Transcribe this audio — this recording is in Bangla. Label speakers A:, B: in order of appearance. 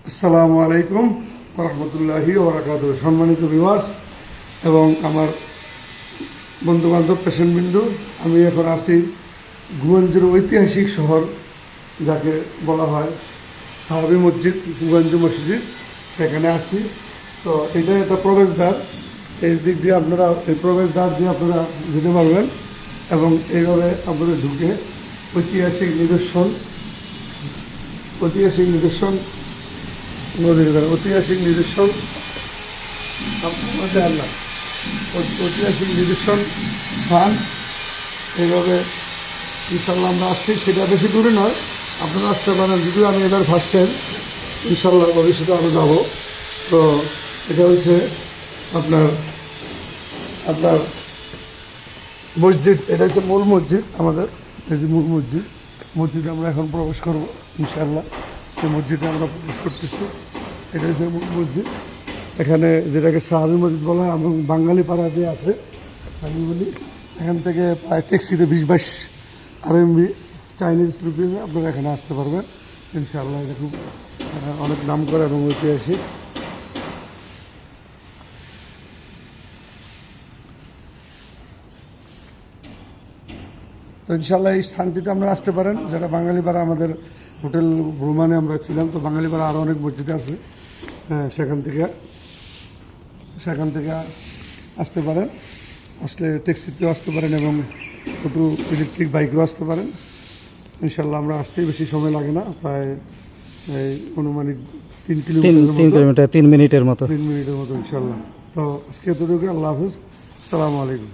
A: আসসালামু আলাইকুম রহমতুল্লাহি ওবরাকাতুহু। সম্মানিত ভিউয়ার্স এবং আমার বন্ধুবান্ধব পেশেন্টবিন্দু, আমি এখন আছি গোগঞ্জের ঐতিহাসিক শহর যাকে বলা হয় সাহাবি মসজিদ, গোগঞ্জ মসজিদ, সেখানে আছি। তো এটা একটা প্রবেশদ্বার, এই দিক দিয়ে আপনারা এই প্রবেশদ্বার দিয়ে আপনারা যেতে পারবেন এবং এইভাবে আপনারা ঢুকে ঐতিহাসিক নিদর্শন ঐতিহাসিক নিদর্শন স্থান এইভাবে ইনশাল্লাহ আমরা আসছি। সেটা বেশি দূরে নয়, আপনারা আসতে পারেন। যদিও আমি এবার ফার্স্ট টাইম, ইনশাল্লাহ ভবিষ্যতে আরও যাবো। তো এটা হচ্ছে আপনার আপনার মসজিদ, এটা হচ্ছে মূল মসজিদ আমাদের। এই যে মূল মসজিদে আমরা এখন প্রবেশ করবো ইনশাল্লাহ। এই মসজিদে আমরা প্রবেশ করতেছি। এটা হচ্ছে মূল মসজিদ, এখানে যেটাকে সাহাবি মসজিদ বলা হয় এবং বাঙালি পাড়া যে আছে আমি বলি, এখান থেকে প্রায় ট্যাক্সিতে 20-22 RMB চাইনিজ রুপিজে আপনারা এখানে আসতে পারবেন ইনশাআল্লাহ। এটা খুব অনেক নাম করা এবং ঐতিহাসিক। তো ইনশাআল্লাহ এই স্থানটিতে আপনারা আসতে পারেন যারা বাঙালি পাড়া। আমাদের হোটেল ভ্রমণে আমরা ছিলাম, তো বাঙালি পাড়া আরও অনেক মসজিদ আছে, সেখান থেকে আসতে পারেন। আসলে ট্যাক্সিতেও আসতে পারেন এবং টোটো ইলেকট্রিক বাইকেও আসতে পারেন ইনশাল্লাহ। আমরা আসছি, বেশি সময় লাগে না, প্রায় এই অনুমানিক 3 কিলোমিটার
B: 3 মিনিটের মতো
A: ইনশাল্লাহ। তো আজকে এতটুকু। আল্লাহ হাফিজ, আসসালামু আলাইকুম।